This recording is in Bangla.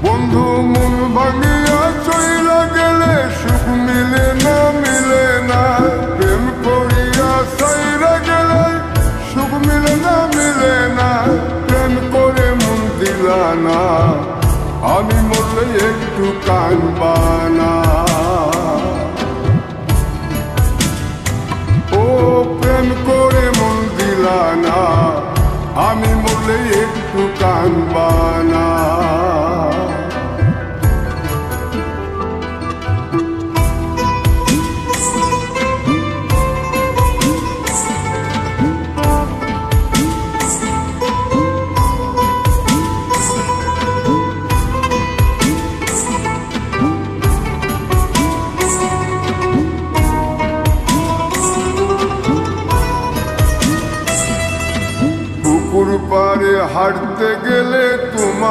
বন্ধু মন ভাঙিয়া চইলা গেলে সুখ মিলে না মিলে না, প্রেম করিয়া সাইরা গেলে সুখ মিলে না মিলে না, প্রেম করে মন দিলা না, আমি মরলে একটু কানবা না। ও প্রেম করে মন দিলা না, আমি মরলে একটু কানবা